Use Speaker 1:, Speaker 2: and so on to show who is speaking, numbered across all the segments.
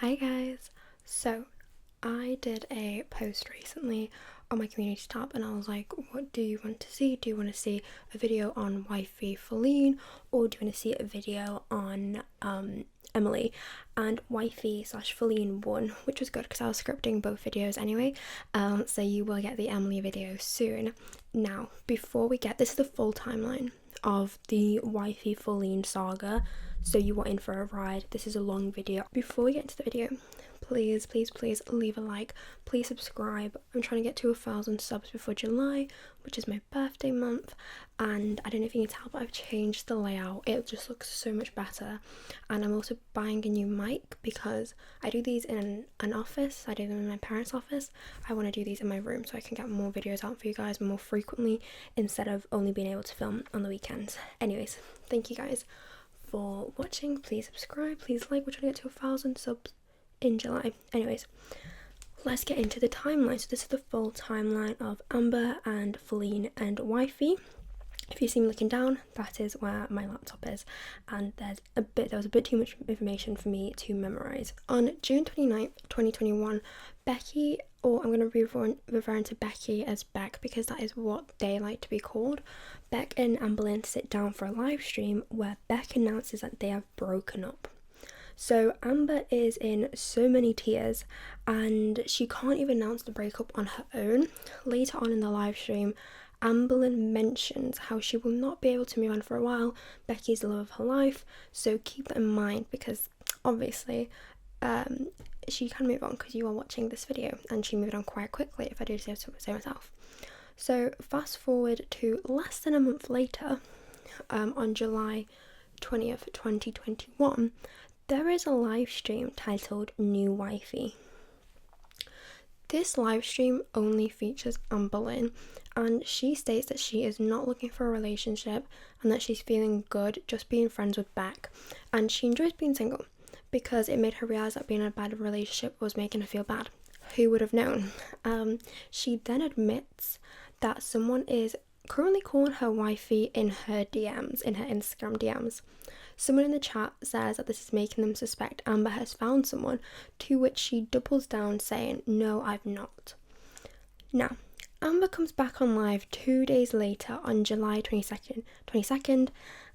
Speaker 1: Hi guys. So I did a post recently on my community tab and I was like, what do you want to see? Do you want to see a video on Wifey Faline, or do you want to see a video on Emily? And Wifey slash Faline won, which was good because I was scripting both videos anyway. So you will get the Emily video soon. Now, before we get this, is the full timeline of the Wifey Faline saga, so you are in for a ride. This is a long video. Before we get into the video, please leave a like, please subscribe. I'm trying to get to 1,000 subs before July, which is my birthday month, and I don't know if you can tell, but I've changed the layout. It just looks so much better, and I'm also buying a new mic because I do these in an office. I do them in my parents' office. I want to do these in my room so I can get more videos out for you guys more frequently instead of only being able to film on the weekends. Anyways, thank you guys for watching. Please subscribe, please like. We're trying to get to 1,000 subs in July. Anyways, let's get into the timeline. So this is the full timeline of Amber and Faline and Wifey. If you see me looking down, that is where my laptop is, and there was a bit too much information for me to memorize. On June 29th, 2021, Becky, or I'm going to be referring to Becky as Beck because that is what they like to be called. Beck and Amberlynn sit down for a live stream where Beck announces that they have broken up. So Amber is in so many tears and she can't even announce the breakup on her own. Later on in the live stream, Amberlynn mentions how she will not be able to move on for a while. Becky's the love of her life, so keep that in mind because obviously she can move on because you are watching this video, and she moved on quite quickly, if I do say so myself. So fast forward to less than a month later, on July 20th, 2021, there is a live stream titled New Wifey. This live stream only features Amberlynn, and she states that she is not looking for a relationship and that she's feeling good just being friends with Beck, and she enjoys being single because it made her realise that being in a bad relationship was making her feel bad. Who would have known? She then admits that someone is currently calling her Wifey in her DMs, in her Instagram DMs. Someone in the chat says that this is making them suspect Amber has found someone, to which she doubles down saying, "No, I've not." Now, Amber comes back on live 2 days later on July 22nd,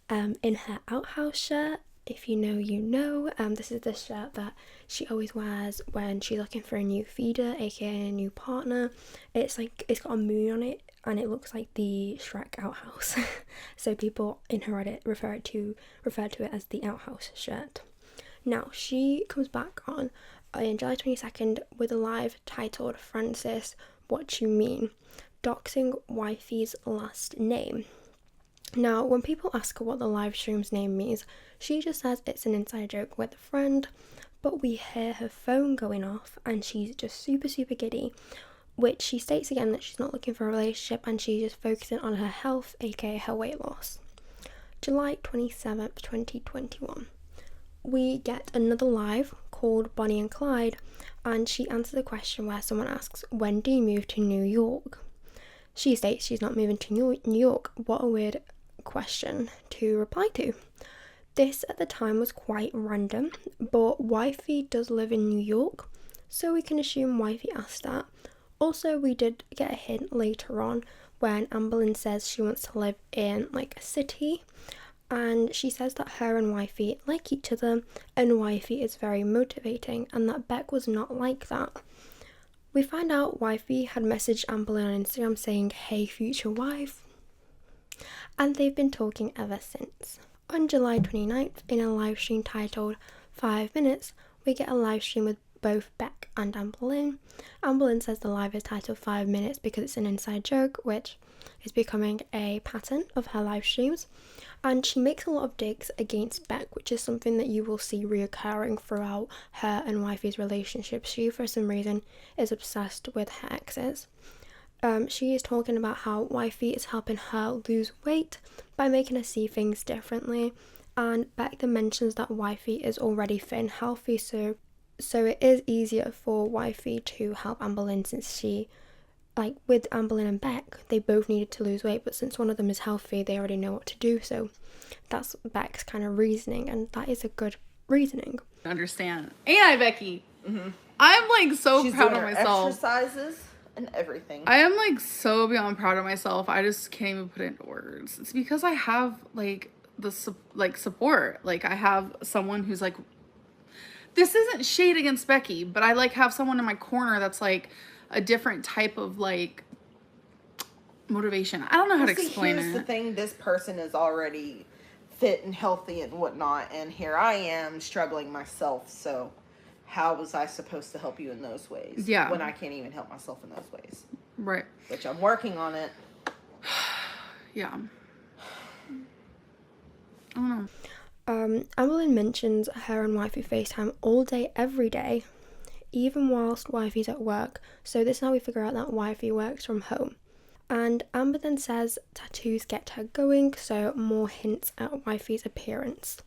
Speaker 1: in her outhouse shirt. If you know, you know. This is the shirt that she always wears when she's looking for a new feeder, aka a new partner. It's got a moon on it, and it looks like the Shrek outhouse. So people in her Reddit refer to it as the outhouse shirt. Now, she comes back on July 22nd with a live titled "Francis, What You Mean?", doxing Wifey's last name. Now, when people ask her what the live stream's name means, she just says it's an inside joke with a friend, but we hear her phone going off and she's just super giddy, which she states again that she's not looking for a relationship and she's just focusing on her health, aka her weight loss. July 27th, 2021. We get another live called Bonnie and Clyde, and she answers a question where someone asks, "When do you move to New York?" She states she's not moving to New York. What a weird question to reply to. This at the time was quite random, but Wifey does live in New York, so we can assume Wifey asked that. Also, we did get a hint later on when Amberlynn says she wants to live in like a city, and she says that her and Wifey like each other and Wifey is very motivating and that Beck was not like that. We find out Wifey had messaged Amberlynn on Instagram saying, "Hey future wife," and they've been talking ever since. On July 29th, in a live stream titled 5 Minutes, we get a live stream with both Beck and Amberlynn. Amberlynn says the live is titled 5 Minutes because it's an inside joke, which is becoming a pattern of her live streams, and she makes a lot of digs against Beck, which is something that you will see reoccurring throughout her and Wifey's relationship. She, for some reason, is obsessed with her exes. She is talking about how Wifey is helping her lose weight by making her see things differently, and Beck then mentions that Wifey is already fit and healthy, so it is easier for Wifey to help Amberlynn since she, like with Amberlynn and Beck, they both needed to lose weight, but since one of them is healthy, they already know what to do, so that's Beck's kind of reasoning, and that is a good reasoning.
Speaker 2: understand. Ain't I, Becky? Mm-hmm. I'm like so
Speaker 3: She's
Speaker 2: proud
Speaker 3: doing
Speaker 2: of
Speaker 3: her
Speaker 2: myself.
Speaker 3: Exercises and everything.
Speaker 2: I am like so beyond proud of myself. I just can't even put it into words. It's because I have like the support. Like I have someone who's like, this isn't shade against Becky, but I like have someone in my corner that's like a different type of like motivation. I don't know how to explain it.
Speaker 3: Here's the thing: this person is already fit and healthy and whatnot, and here I am struggling myself. So, how was I supposed to help you in those ways?
Speaker 2: Yeah.
Speaker 3: When I can't even help myself in those ways.
Speaker 2: Right.
Speaker 3: Which I'm working on it.
Speaker 2: Yeah. I don't know.
Speaker 1: Amberlynn mentions her and Wifey FaceTime all day, every day, even whilst Wifey's at work. So this is how we figure out that Wifey works from home. And Amber then says tattoos get her going, so more hints at Wifey's appearance.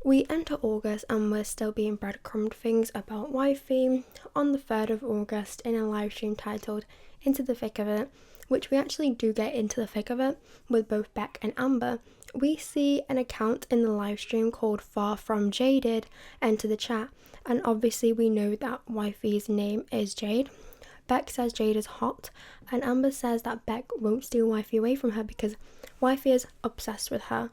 Speaker 1: We enter August and we're still being breadcrumbed things about Wifey. On the 3rd of August, in a live stream titled Into the Thick of It, which we actually do get into the thick of it with both Beck and Amber, we see an account in the live stream called Far From Jaded enter the chat, and obviously we know that Wifey's name is Jade. Beck says Jade is hot, and Amber says that Beck won't steal Wifey away from her because Wifey is obsessed with her.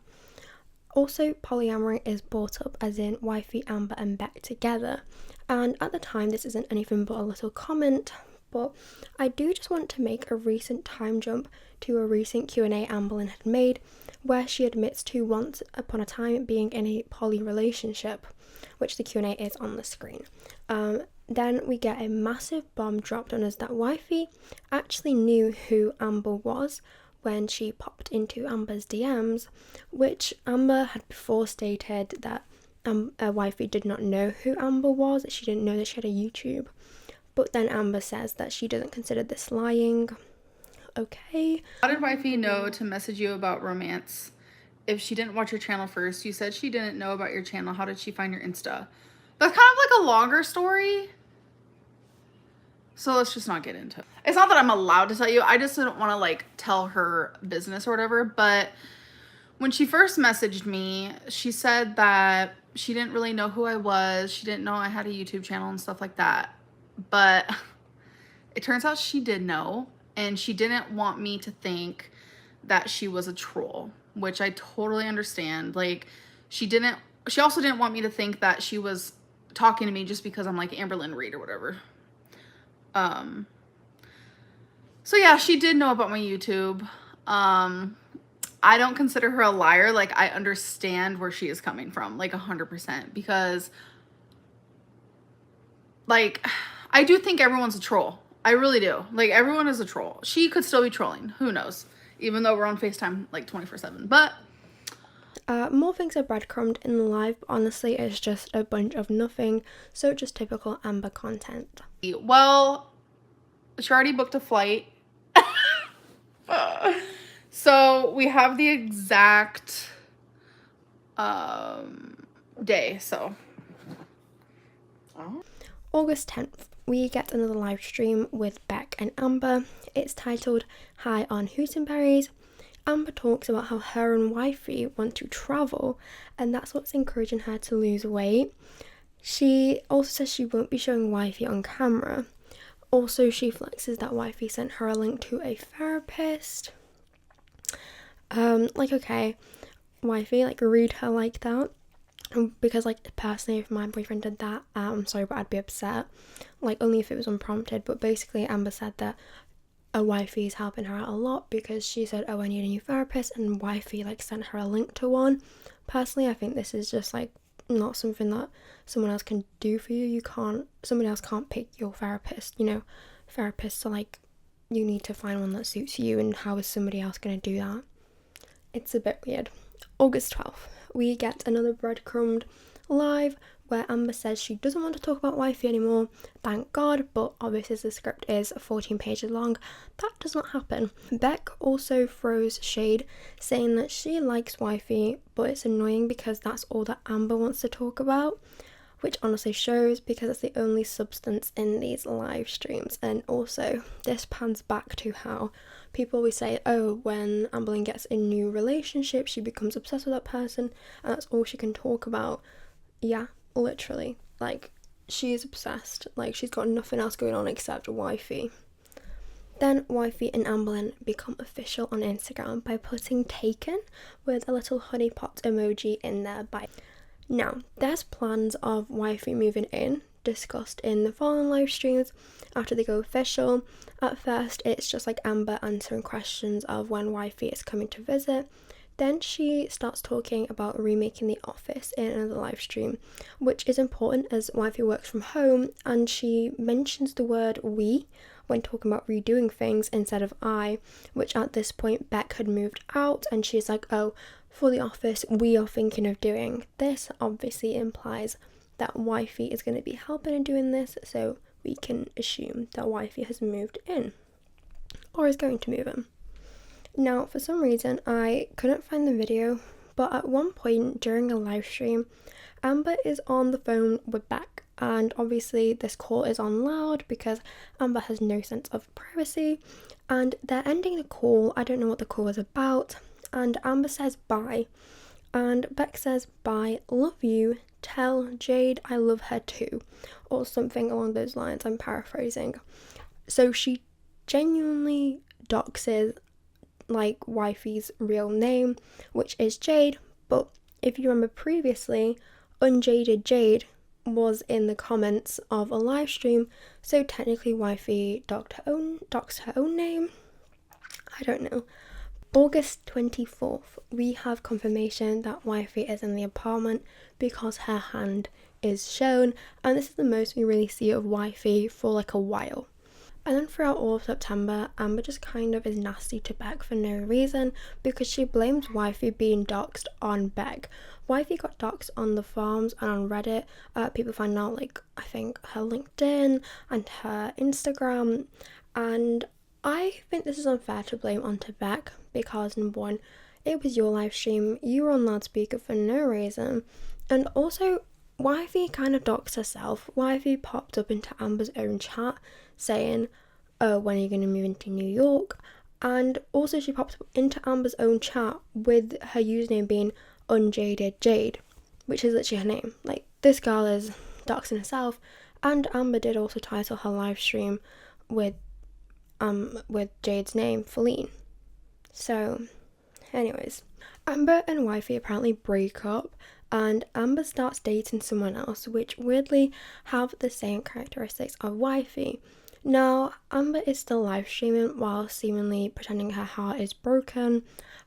Speaker 1: Also, polyamory is brought up, as in Wifey, Amber and Beck together, and at the time this isn't anything but a little comment, but I do just want to make a recent time jump to a recent Q&A Amberlynn had made, where she admits to once upon a time being in a poly relationship, which the Q&A is on the screen. Then we get a massive bomb dropped on us that Wifey actually knew who Amber was when she popped into Amber's DMs, which Amber had before stated that Wifey did not know who Amber was, she didn't know that she had a YouTube. But then Amber says that she doesn't consider this lying. Okay.
Speaker 2: How did Wifey know to message you about romance if she didn't watch your channel first? You said she didn't know about your channel. How did she find your Insta? That's kind of like a longer story. So let's just not get into it. It's not that I'm allowed to tell you. I just didn't want to like tell her business or whatever. But when she first messaged me, she said that she didn't really know who I was. She didn't know I had a YouTube channel and stuff like that. But it turns out she did know. And she didn't want me to think that she was a troll, which I totally understand. Like, she also didn't want me to think that she was talking to me just because I'm like Amberlynn Reid or whatever. So yeah, she did know about my YouTube. I don't consider her a liar. Like, I understand where she is coming from, like 100%, because like, I do think everyone's a troll. I really do. Like, everyone is a troll. She could still be trolling. Who knows? Even though we're on FaceTime like 24/7. But
Speaker 1: more things are breadcrumbed in the live, but honestly it's just a bunch of nothing, so just typical Amber content.
Speaker 2: Well, she already booked a flight. So we have the exact day, so
Speaker 1: August 10th, we get another live stream with Beck and Amber. It's titled High on Hootenberries. Amber talks about how her and Wifey want to travel, and that's what's encouraging her to lose weight. She also says she won't be showing Wifey on camera. Also, she flexes that Wifey sent her a link to a therapist. Like, okay, Wifey, like, read her like that. Because, like, personally, if my boyfriend did that, I'm sorry, but I'd be upset. Like, only if it was unprompted. But basically, Amber said that a Wifey is helping her out a lot because she said, oh, I need a new therapist, and Wifey, like, sent her a link to one. Personally, I think this is just, like, not something that someone else can do for you. Somebody else can't pick your therapist, you know. Therapists are, like, you need to find one that suits you, and how is somebody else going to do that? It's a bit weird. August 12th. We get another breadcrumbed live where Amber says she doesn't want to talk about Wifey anymore, thank God, but obviously the script is 14 pages long. That does not happen. Beck also throws shade, saying that she likes Wifey, but it's annoying because that's all that Amber wants to talk about, which honestly shows because it's the only substance in these live streams. And also, this pans back to how people always say, oh, when Amberlynn gets a new relationship, she becomes obsessed with that person, and that's all she can talk about. Yeah, literally. Like, she's obsessed. Like, she's got nothing else going on except Wifey. Then Wifey and Amberlynn become official on Instagram by putting taken with a little honey pot emoji in their bio. Now, there's plans of Wifey moving in, discussed in the following live streams after they go official. At first, it's just like Amber answering questions of when Wifey is coming to visit. Then she starts talking about remaking the office in another live stream, which is important as Wifey works from home, and she mentions the word we when talking about redoing things instead of I, which at this point Beck had moved out, and she's like, oh, for the office we are thinking of doing this. Obviously implies that Wifey is going to be helping in doing this, so we can assume that Wifey has moved in or is going to move in. Now, for some reason I couldn't find the video, but at one point during a live stream, Amber is on the phone with Beck, and obviously this call is on loud because Amber has no sense of privacy, and they're ending the call. I don't know what the call was about, and Amber says bye, and Beck says bye, love you, tell Jade I love her too, or something along those lines. I'm paraphrasing. So she genuinely doxes like Wifey's real name, which is Jade, but if you remember previously, Unjaded Jade was in the comments of a live stream, so technically Wifey doxed her own name. I don't know. August 24th, we have confirmation that Wifey is in the apartment because her hand is shown, and this is the most we really see of Wifey for like a while. And then throughout all of September, Amber just kind of is nasty to Beck for no reason because she blames Wifey being doxed on Beck. Wifey got doxed on the forums and on Reddit. People found out, like, I think her LinkedIn and her Instagram, and I think this is unfair to blame onto Beck because, number one, it was your live stream, you were on loudspeaker for no reason, and also Wifey kind of doxed herself. Wifey popped up into Amber's own chat saying, oh, when are you going to move into New York? And also she popped up into Amber's own chat with her username being Unjaded Jade, which is literally her name. Like, this girl is doxing herself. And Amber did also title her live stream with Jade's name, Faline. So, anyways, Amber and Wifey apparently break up, and Amber starts dating someone else, which weirdly have the same characteristics of Wifey. Now, Amber is still live streaming while seemingly pretending her heart is broken,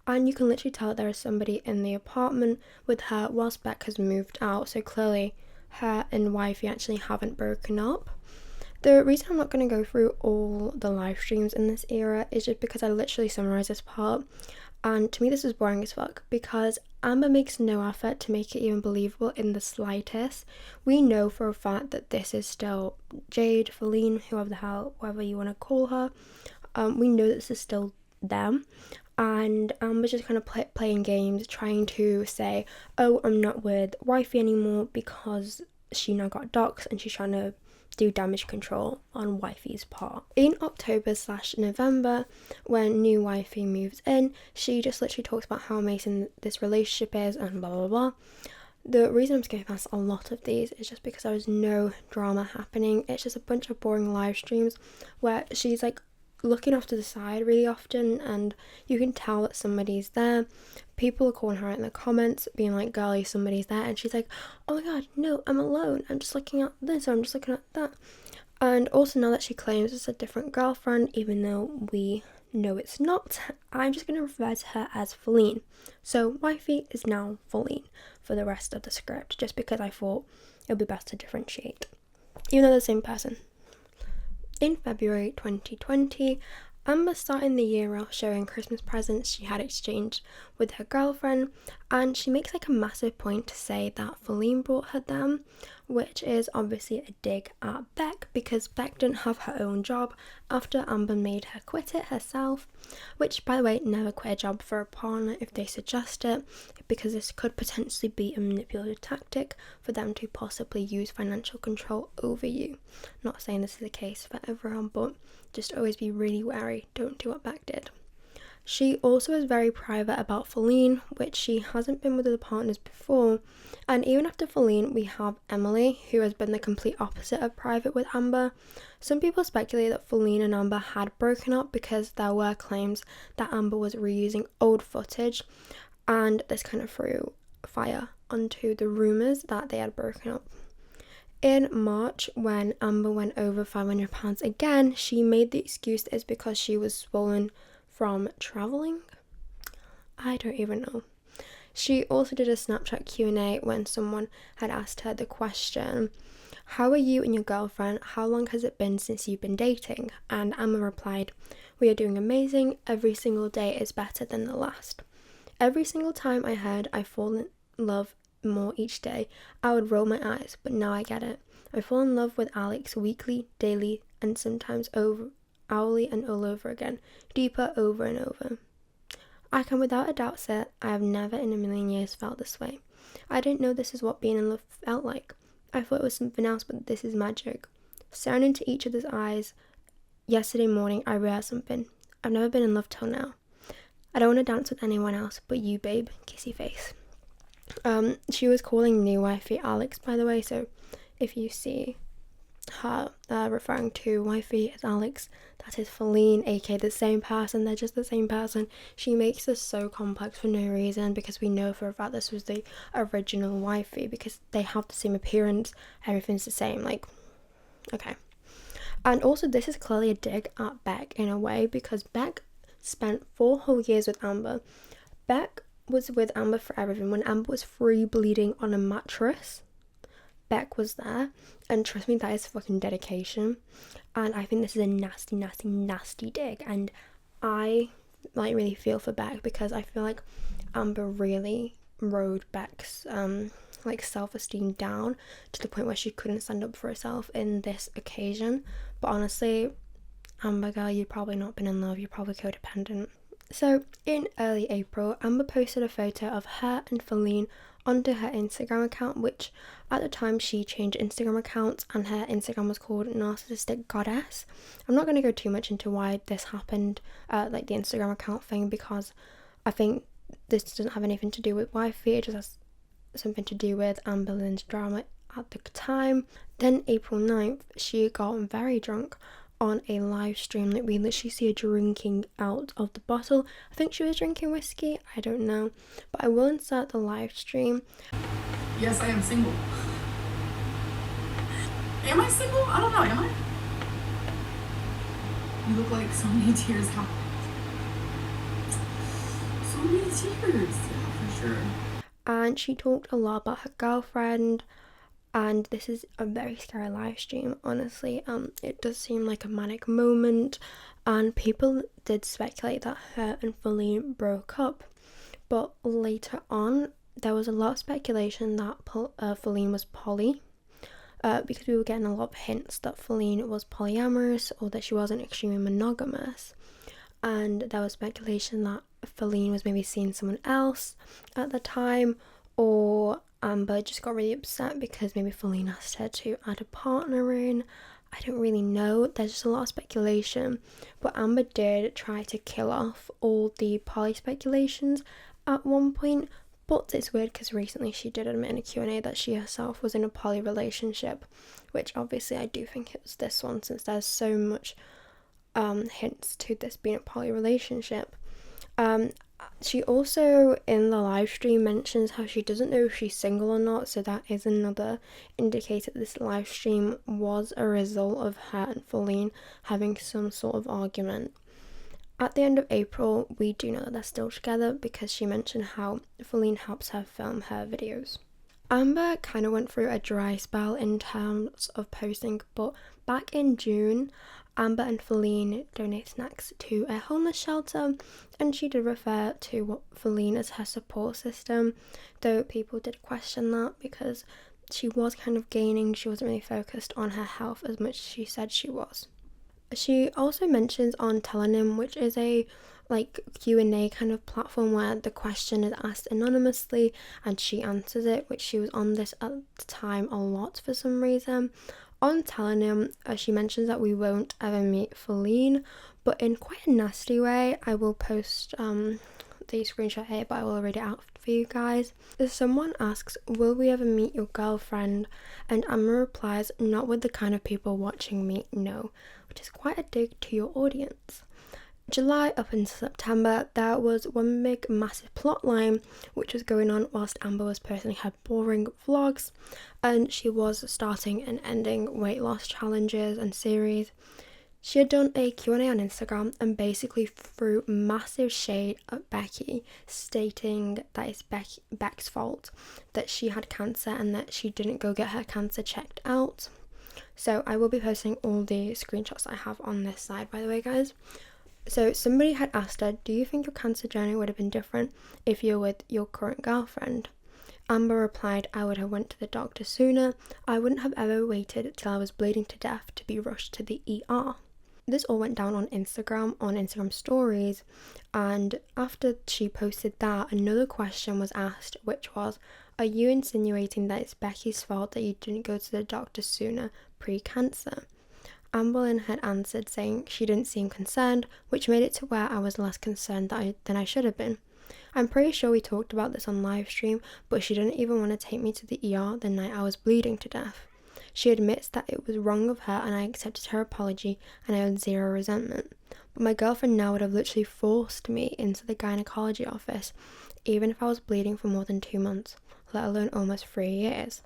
Speaker 1: and you can literally tell there is somebody in the apartment with her whilst Beck has moved out, so clearly her and Wifey actually haven't broken up. The reason I'm not going to go through all the live streams in this era is just because I literally summarised this part, and to me this is boring as fuck because Amber makes no effort to make it even believable in the slightest. We know for a fact that this is still Jade, Faline, whoever you want to call her. We know that this is still them, and Amber's just kind of playing games, trying to say, oh, I'm not with Wifey anymore because she now got doxxed and she's trying to do damage control on Wifey's part. In October/November, when new Wifey moves in, she just literally talks about how amazing this relationship is and blah blah blah. The reason I'm skipping past a lot of these is just because there is no drama happening. It's just a bunch of boring live streams where she's like looking off to the side really often, and you can tell that somebody's there. People are calling her out in the comments being like, girlie, somebody's there, and she's like, oh my god, no, I'm alone, I'm just looking at this, or I'm just looking at that. And also, now that she claims it's a different girlfriend, even though we know it's not, I'm just going to refer to her as Faline. So Wifey is now Faline for the rest of the script, just because I thought it would be best to differentiate, even though they're the same person. In February 2020, Amber starting the year off showing Christmas presents she had exchanged with her girlfriend, and she makes like a massive point to say that Faline brought her them, which is obviously a dig at Beck because Beck didn't have her own job after Amber made her quit it herself, which, by the way, never quit a job for a partner if they suggest it, because this could potentially be a manipulative tactic for them to possibly use financial control over you. Not saying this is the case for everyone, but just always be really wary, don't do what Beck did. She also is very private about Faline, which she hasn't been with other partners before. And even after Faline, we have Emily, who has been the complete opposite of private with Amber. Some people speculate that Faline and Amber had broken up because there were claims that Amber was reusing old footage, and this kind of threw fire onto the rumours that they had broken up. In March, when Amber went over £500 again, she made the excuse that it's because she was swollen from travelling. I don't even know. She also did a Snapchat Q&A when someone had asked her the question, how are you and your girlfriend? How long has it been since you've been dating? And Amber replied, we are doing amazing. Every single day is better than the last. Every single time I heard I fall in love more each day, I would roll my eyes, but now I get it. I fall in love with Alex weekly, daily, and sometimes hourly and all over again, deeper over and over. I can without a doubt say I have never in a million years felt this way. I didn't know this is what being in love felt like. I thought it was something else, but this is magic. Staring into each other's eyes, yesterday morning I realized something. I've never been in love till now. I don't want to dance with anyone else but you, babe. Kissy face. She was calling new wifey Alex, by the way, so if you see her referring to wifey as Alex, that is Faline, aka the same person. They're just the same person. She makes this so complex for no reason, because we know for a fact this was the original wifey, because they have the same appearance, everything's the same, like, okay. And also this is clearly a dig at Beck in a way, because Beck spent 4 whole years with Amber. Beck was with Amber for everything. When Amber was free bleeding on a mattress, Beck was there, and trust me, that is fucking dedication. And I think this is a nasty, nasty, nasty dig, and I like really feel for Beck, because I feel like Amber really rode Beck's like self-esteem down to the point where she couldn't stand up for herself in this occasion. But honestly, Amber girl, you've probably not been in love, you're probably codependent. So in early April, Amber posted a photo of her and Faline onto her Instagram account, which at the time she changed Instagram accounts, and her Instagram was called Narcissistic Goddess. I'm not going to go too much into why this happened, like the Instagram account thing, because I think this doesn't have anything to do with Wifey, it just has something to do with Amberlynn's drama at the time. Then April 9th, she got very drunk on a live stream. Like, we literally see her drinking out of the bottle. I think she was drinking whiskey, I don't know, but I will insert the live stream.
Speaker 2: Yes, I am single. Am I single? I don't know, am I? You look like so many tears have. So many tears, yeah, for sure.
Speaker 1: And she talked a lot about her girlfriend, and this is a very scary live stream, honestly. It does seem like a manic moment, and people did speculate that her and Faline broke up, but later on there was a lot of speculation that Faline was poly, because we were getting a lot of hints that Faline was polyamorous or that she wasn't extremely monogamous, and there was speculation that Faline was maybe seeing someone else at the time, or Amber just got really upset because maybe Faline asked her to add a partner in. I don't really know, there's just a lot of speculation, but Amber did try to kill off all the poly speculations at one point. But it's weird because recently she did admit in a Q&A that she herself was in a poly relationship, which obviously I do think it was this one, since there's so much hints to this being a poly relationship. She also in the live stream mentions how she doesn't know if she's single or not, so that is another indicator that this live stream was a result of her and Faline having some sort of argument. At the end of April, we do know that they're still together because she mentioned how Faline helps her film her videos. Amber kind of went through a dry spell in terms of posting, but back in June, Amber and Faline donate snacks to a homeless shelter, and she did refer to Faline as her support system, though people did question that because she was kind of gaining, she wasn't really focused on her health as much as she said she was. She also mentions on Telenym, which is a like Q&A kind of platform where the question is asked anonymously and she answers it, which she was on this at the time a lot for some reason. on telling him, she mentions that we won't ever meet Faline, but in quite a nasty way. I will post the screenshot here, but I will read it out for you guys. Someone asks, will we ever meet your girlfriend? And Amber replies, not with the kind of people watching me, no, which is quite a dig to your audience. July up until September, there was one big massive plot line which was going on whilst Amber was posting her boring vlogs, and she was starting and ending weight loss challenges and series. She had done a Q&A on Instagram and basically threw massive shade at Becky, stating that it's Beck's fault that she had cancer and that she didn't go get her cancer checked out. So I will be posting all the screenshots I have on this side, by the way, guys. So somebody had asked her, do you think your cancer journey would have been different if you were with your current girlfriend? Amber replied, I would have went to the doctor sooner. I wouldn't have ever waited till I was bleeding to death to be rushed to the ER. This all went down on Instagram stories, and after she posted that, another question was asked, which was, are you insinuating that it's Becky's fault that you didn't go to the doctor sooner pre-cancer? Amberlynn had answered saying she didn't seem concerned, which made it to where I was less concerned than I should have been. I'm pretty sure we talked about this on live stream, but she didn't even want to take me to the ER the night I was bleeding to death. She admits that it was wrong of her and I accepted her apology and I had zero resentment. But my girlfriend now would have literally forced me into the gynecology office, even if I was bleeding for more than 2 months, let alone almost 3 years.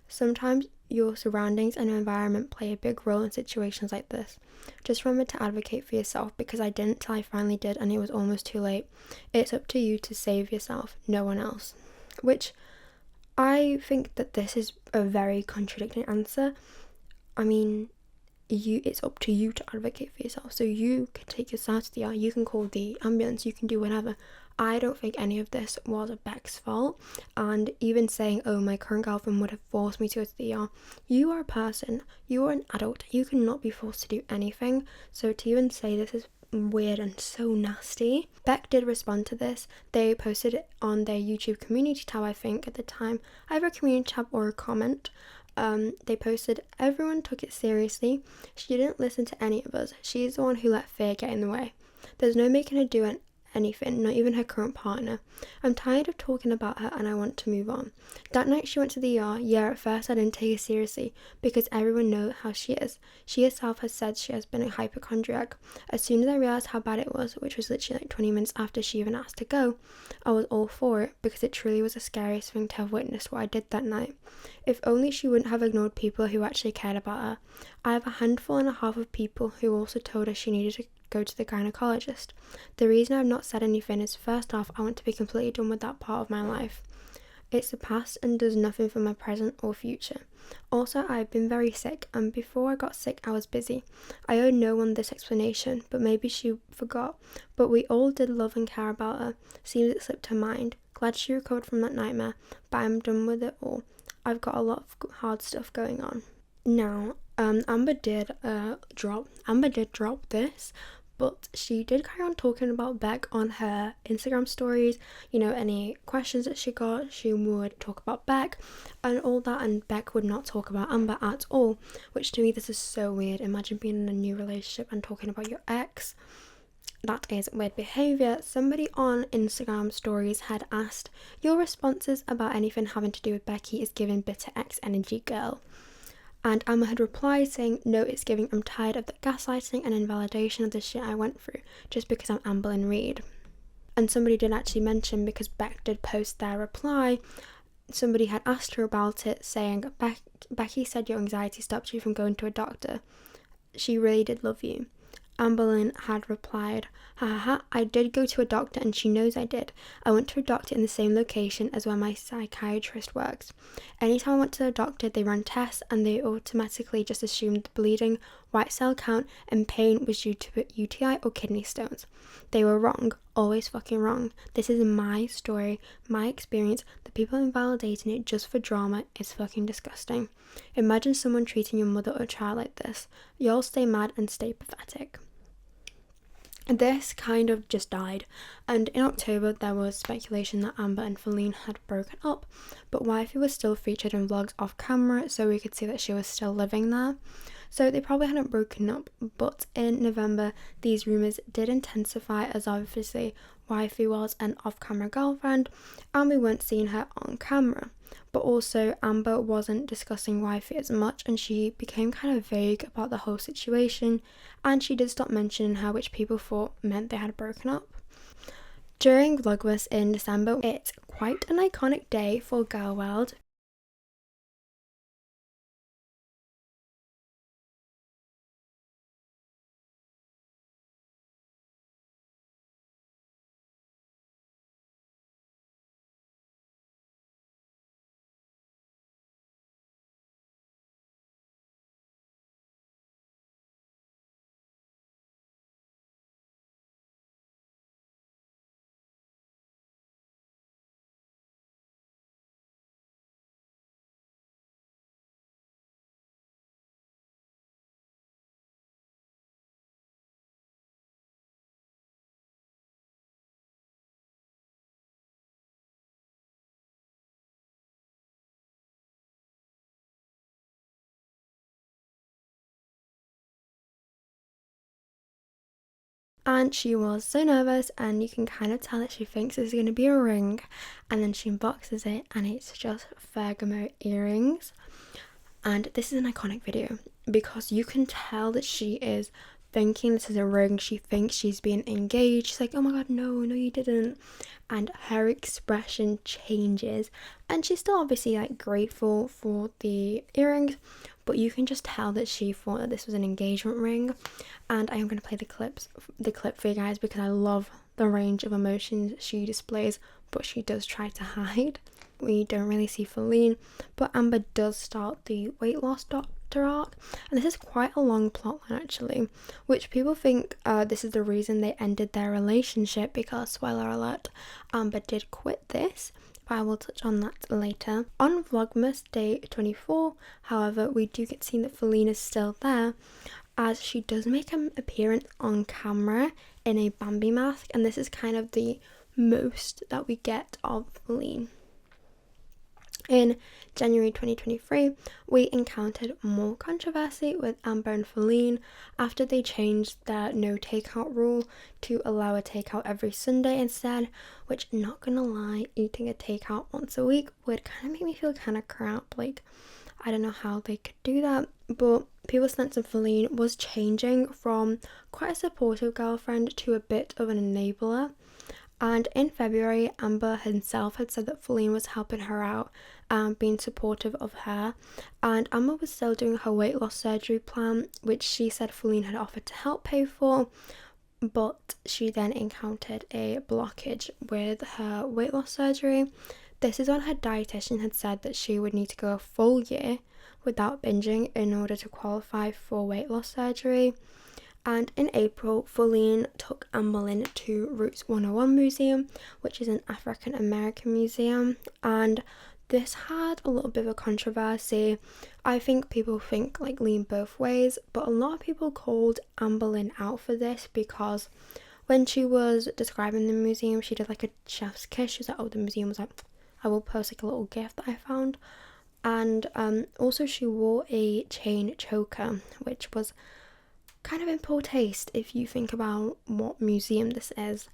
Speaker 1: Sometimes your surroundings and environment play a big role in situations like this. Just remember to advocate for yourself, because I didn't till I finally did and it was almost too late. It's up to you to save yourself, no one else. Which I think that this is a very contradicting answer. I mean, it's up to you to advocate for yourself. So you can take yourself to the ER, you can call the ambulance, you can do whatever. I don't think any of this was Beck's fault. And even saying, oh, my current girlfriend would have forced me to go to the ER. You are a person, you are an adult, you cannot be forced to do anything. So to even say this is weird and so nasty. Beck did respond to this. They posted it on their YouTube community tab, I think, at the time. Either a community tab or a comment. They posted, everyone took it seriously. She didn't listen to any of us. She's the one who let fear get in the way. There's no making her do anything, not even her current partner. I'm tired of talking about her and I want to move on. That night she went to the ER. Yeah, at first I didn't take her seriously because everyone knows how she is. She herself has said she has been a hypochondriac. As soon as I realised how bad it was, which was literally like 20 minutes after she even asked to go, I was all for it because it truly was the scariest thing to have witnessed what I did that night. If only she wouldn't have ignored people who actually cared about her. I have a handful and a half of people who also told her she needed to go to the gynecologist. The reason I've not said anything is, first off, I want to be completely done with that part of my life. It's the past and does nothing for my present or future. Also, I've been very sick, and before I got sick I was busy. I owe no one this explanation, but maybe she forgot. But we all did love and care about her. Seems it slipped her mind. Glad she recovered from that nightmare, but I'm done with it all. I've got a lot of hard stuff going on. Now, Amber did drop this, but she did carry on talking about Beck on her Instagram stories. You know, any questions that she got, she would talk about Beck and all that, and Beck would not talk about Amber at all, which to me, this is so weird. Imagine being in a new relationship and talking about your ex. That is weird behaviour. Somebody on Instagram stories had asked, your responses about anything having to do with Becky is giving bitter ex energy, girl. And Amber had replied saying, no, it's giving, I'm tired of the gaslighting and invalidation of the shit I went through just because I'm Amberlynn Reid. And somebody did actually mention, because Beck did post their reply, somebody had asked her about it, saying, Becky said your anxiety stopped you from going to a doctor. She really did love you. Amberlynn had replied, I did go to a doctor and she knows I did. I went to a doctor in the same location as where my psychiatrist works. Anytime I went to the doctor, they ran tests and they automatically just assumed the bleeding, white cell count and pain was due to UTI or kidney stones. They were wrong, always fucking wrong. This is my story, my experience. The people invalidating it just for drama is fucking disgusting. Imagine someone treating your mother or child like this. Y'all stay mad and stay pathetic. this kind of just died, and in October there was speculation that Amber and Faline had broken up, but Wifey was still featured in vlogs off camera, so we could see that she was still living there. So they probably hadn't broken up, but in November these rumours did intensify, as obviously Wifey was an off-camera girlfriend and we weren't seeing her on camera. But also Amber wasn't discussing Wifey as much, and she became kind of vague about the whole situation, and she did stop mentioning her, which people thought meant they had broken up. During Vlogmas in December, it's quite an iconic day for Girl World. And she was so nervous, and you can kind of tell that she thinks it's going to be a ring, and then she unboxes it and it's just Fergamo earrings. And this is an iconic video because you can tell that she is thinking this is a ring. She thinks she's being engaged. She's like, oh my god, no you didn't. And her expression changes, and she's still obviously like grateful for the earrings, but you can just tell that she thought that this was an engagement ring. And I am going to play the clip for you guys because I love the range of emotions she displays, but she does try to hide. We don't really see Faline, but Amber does start the weight loss doctor arc, and this is quite a long plotline actually, which people think this is the reason they ended their relationship, because spoiler alert, Amber did quit this, but I will touch on that later. On Vlogmas day 24, however, we do get seen that Faline is still there, as she does make an appearance on camera in a Bambi mask, and this is kind of the most that we get of Faline. In January 2023, we encountered more controversy with Amber and Faline after they changed their no takeout rule to allow a takeout every Sunday instead, which, not gonna lie, eating a takeout once a week would kind of make me feel kind of crap. Like, I don't know how they could do that, but people's sense of Faline was changing from quite a supportive girlfriend to a bit of an enabler. And in February, Amber herself had said that Faline was helping her out and being supportive of her, and Amber was still doing her weight loss surgery plan, which she said Faline had offered to help pay for, but she then encountered a blockage with her weight loss surgery. This is when her dietitian had said that she would need to go a full year without binging in order to qualify for weight loss surgery. And in April, Faline took Amberlynn to Roots 101 Museum, which is an African American museum, and this had a little bit of a controversy. I think people think like lean both ways, but a lot of people called Amberlynn out for this because when she was describing the museum, she did like a chef's kiss. She was like, oh, the museum was like, I will post like a little gift that I found. And also she wore a chain choker, which was kind of in poor taste if you think about what museum this is.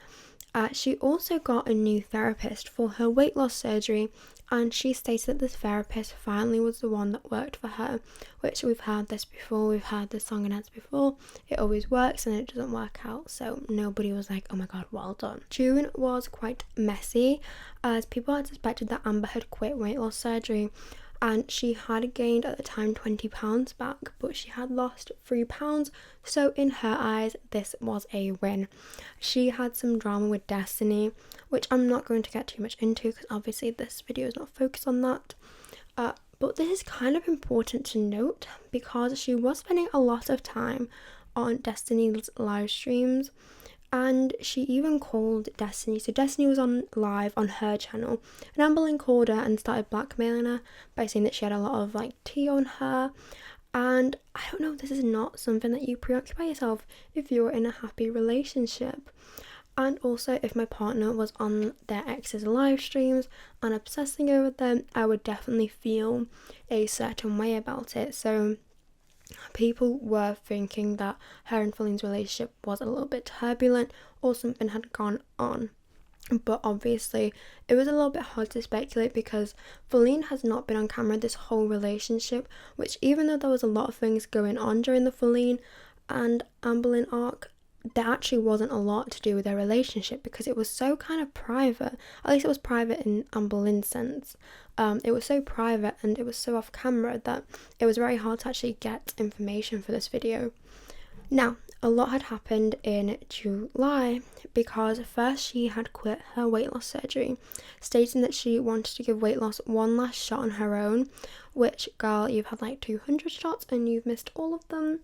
Speaker 1: She also got a new therapist for her weight loss surgery, and she stated that this therapist finally was the one that worked for her, which we've heard this before, we've heard this song and dance before. It always works and it doesn't work out, so nobody was like, oh my god, well done. June was quite messy, as people had suspected that Amber had quit weight loss surgery, and she had gained at the time 20 pounds back, but she had lost 3 pounds, so in her eyes this was a win. She had some drama with Destiny, which I'm not going to get too much into because obviously this video is not focused on that, but this is kind of important to note because she was spending a lot of time on Destiny's live streams, and she even called Destiny. So Destiny was on live on her channel, and Amberlynn called her and started blackmailing her by saying that she had a lot of like tea on her, And I don't know, this is not something that you preoccupy yourself if you're in a happy relationship. And also, if my partner was on their ex's live streams and obsessing over them, I would definitely feel a certain way about it. So people were thinking that her and Faline's relationship was a little bit turbulent or something had gone on. But obviously, it was a little bit hard to speculate because Faline has not been on camera this whole relationship, which, even though there was a lot of things going on during the Faline and Amberlynn arc, there actually wasn't a lot to do with their relationship because it was so kind of private. At least it was private in Amberlynn's sense. It was so private and it was so off camera that it was very hard to actually get information for this video. Now, a lot had happened in July because first she had quit her weight loss surgery, stating that she wanted to give weight loss one last shot on her own, which, girl, you've had like 200 shots and you've missed all of them.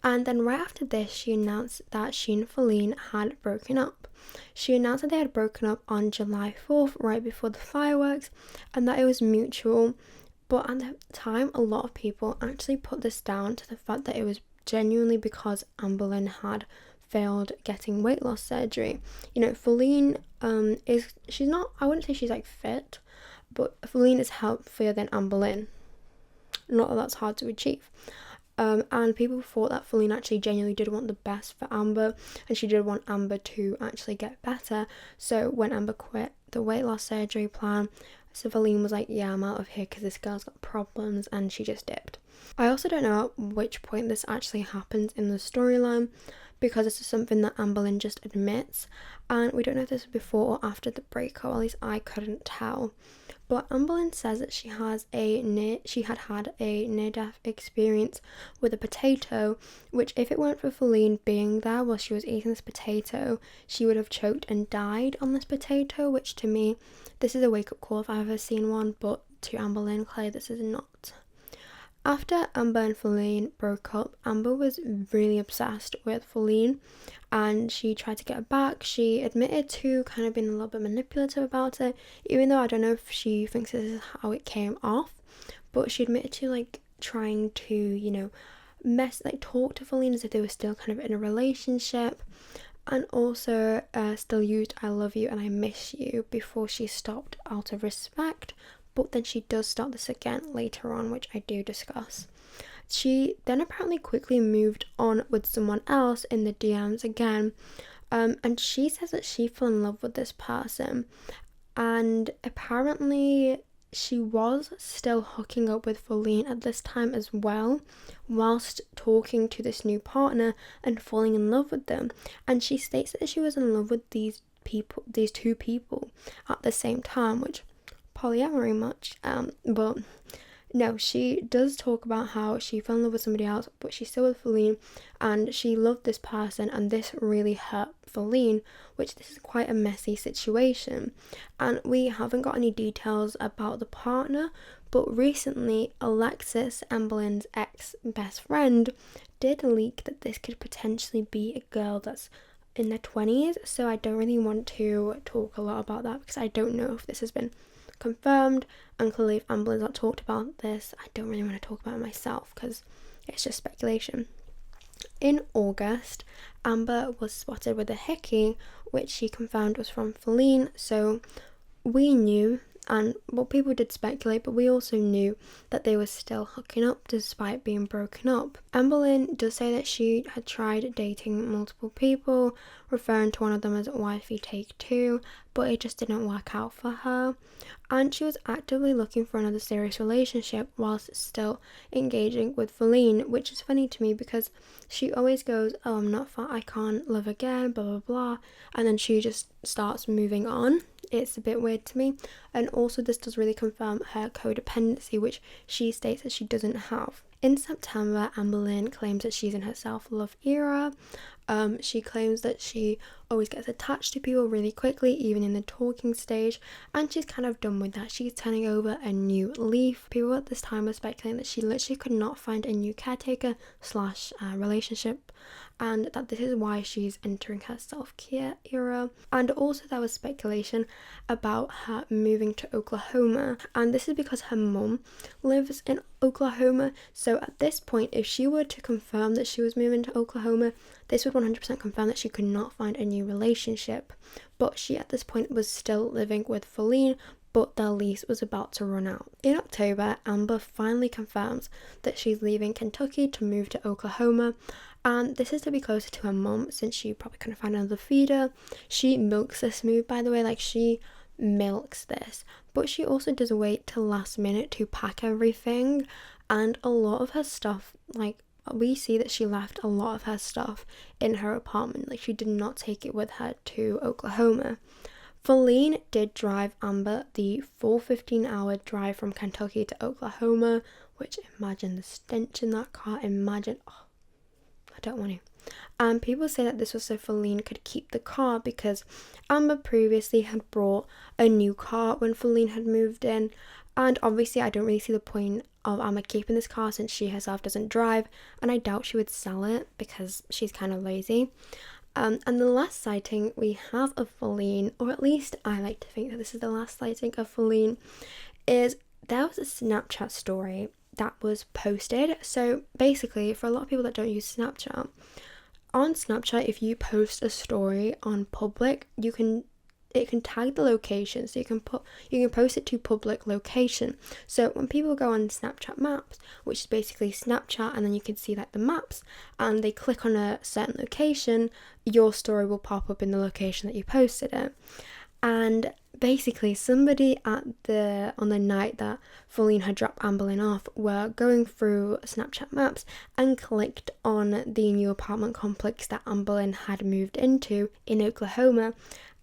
Speaker 1: And then right after this, she announced that she and Faline had broken up. She announced that they had broken up on July 4th, right before the fireworks, and that it was mutual. But at the time, a lot of people actually put this down to the fact that it was genuinely because Amberlynn had failed getting weight loss surgery. You know, Faline she's not, I wouldn't say she's like fit, but Faline is healthier than Amberlynn. Not that that's hard to achieve. And people thought that Faline actually genuinely did want the best for Amber, and she did want Amber to actually get better. So when Amber quit the weight loss surgery plan, so Faline was like, yeah, I'm out of here because this girl's got problems, and she just dipped. I also don't know at which point this actually happens in the storyline because this is something that Amberlynn just admits, and we don't know if this was before or after the breakup, at least I couldn't tell. But Amberlynn says that she had had a near-death experience with a potato, which if it weren't for Faline being there while she was eating this potato, she would have choked and died on this potato, which to me, this is a wake-up call if I've ever seen one, but to Amberlynn, clearly this is not. After Amber and Faline broke up, Amber was really obsessed with Faline and she tried to get her back. She admitted to kind of being a little bit manipulative about it, even though I don't know if she thinks this is how it came off, but she admitted to like trying to, you know, talk to Faline as if they were still kind of in a relationship, and also still used I love you and I miss you before she stopped out of respect. But then she does start this again later on, which I do discuss. She then apparently quickly moved on with someone else in the DMs again, and she says that she fell in love with this person, and apparently she was still hooking up with Faline at this time as well, whilst talking to this new partner and falling in love with them. And she states that she was in love with these two people at the same time, which polyamory much, but no, she does talk about how she fell in love with somebody else, but she's still with Faline, and she loved this person, and this really hurt Faline, which this is quite a messy situation, and we haven't got any details about the partner, but recently Alexis, Amberlynn's ex-best friend, did leak that this could potentially be a girl that's in their 20s, so I don't really want to talk a lot about that because I don't know if this has been confirmed, and clearly if Amberlynn's not talked about this, I don't really want to talk about it myself because it's just speculation. In August, Amber was spotted with a hickey, which she confirmed was from Faline, so we knew, and well, people did speculate, but we also knew that they were still hooking up despite being broken up. Amberlynn does say that she had tried dating multiple people, referring to one of them as Wifey Take Two, but it just didn't work out for her, and she was actively looking for another serious relationship whilst still engaging with Faline, which is funny to me because she always goes, oh, I'm not fine, I can't love again, blah blah blah, and then she just starts moving on. It's a bit weird to me, and also this does really confirm her codependency, which she states that she doesn't have. In September, Amberlynn claims that she's in her self-love era. She claims that she always gets attached to people really quickly, even in the talking stage, and she's kind of done with that. She's turning over a new leaf. People at this time were speculating that she literally could not find a new caretaker slash relationship, and that this is why she's entering her self-care era. And also there was speculation about her moving to Oklahoma, and this is because her mum lives in Oklahoma. So at this point, if she were to confirm that she was moving to Oklahoma, this would 100% confirm that she could not find a new relationship. But she at this point was still living with Faline, but their lease was about to run out. In October, Amber finally confirms that she's leaving Kentucky to move to Oklahoma, and this is to be closer to her mum, since she probably couldn't find another feeder. She milks this move, by the way, like she milks this, but she also does wait till last minute to pack everything, and a lot of her stuff, like we see that she left a lot of her stuff in her apartment, like she did not take it with her to Oklahoma. Faline did drive Amber the full 15-hour drive from Kentucky to Oklahoma, which, imagine the stench in that car, imagine, oh, I don't want to. And people say that this was so Faline could keep the car, because Amber previously had brought a new car when Faline had moved in, and obviously I don't really see the point of Amber keeping this car since she herself doesn't drive, and I doubt she would sell it because she's kind of lazy. And the last sighting we have of Faline, or at least I like to think that this is the last sighting of Faline, is there was a Snapchat story that was posted. So basically, for a lot of people that don't use Snapchat, on Snapchat, if you post a story on public, it can tag the location, so you can post it to public location. So when people go on Snapchat Maps, which is basically Snapchat, and then you can see like the maps, and they click on a certain location, your story will pop up in the location that you posted it. And basically somebody on the night that Faline had dropped Amberlynn off were going through Snapchat Maps and clicked on the new apartment complex that Amberlynn had moved into in Oklahoma,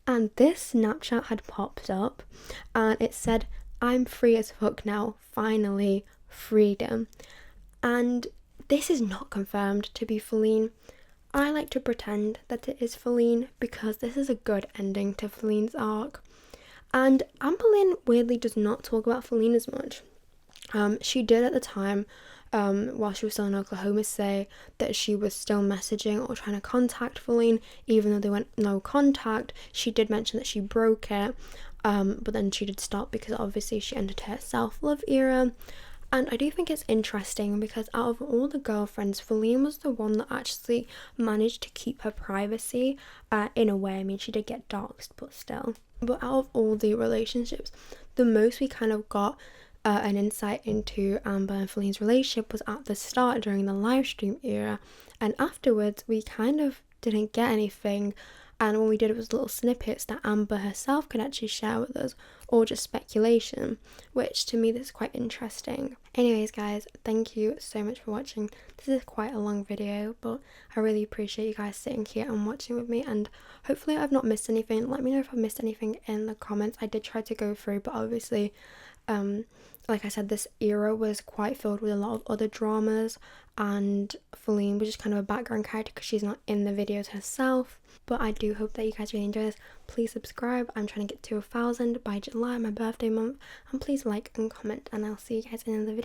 Speaker 1: and this Snapchat had popped up and it said, "I'm free as fuck now, finally, freedom." And this is not confirmed to be Faline. I like to pretend that it is Faline because this is a good ending to Faline's arc. And Amberlynn weirdly does not talk about Faline as much. She did at the time, while she was still in Oklahoma, say that she was still messaging or trying to contact Faline, even though they went no contact. She did mention that she broke it, but then she did stop because obviously she entered her self-love era. And I do think it's interesting because out of all the girlfriends, Faline was the one that actually managed to keep her privacy, in a way. I mean, she did get doxxed, but still. But out of all the relationships, the most we kind of got an insight into Amber and Faline's relationship was at the start during the live stream era, and afterwards we kind of didn't get anything, and when we did, it was little snippets that Amber herself could actually share with us, or just speculation, which to me this is quite interesting. Anyways guys, thank you so much for watching. This is quite a long video, but I really appreciate you guys sitting here and watching with me, and hopefully I've not missed anything. Let me know if I've missed anything in the comments. I did try to go through, but obviously like I said, this era was quite filled with a lot of other dramas, and Faline was just kind of a background character because she's not in the videos herself. But I do hope that you guys really enjoy this. Please subscribe. I'm trying to get to 1,000 by July, my birthday month, and please like and comment, and I'll see you guys in another video.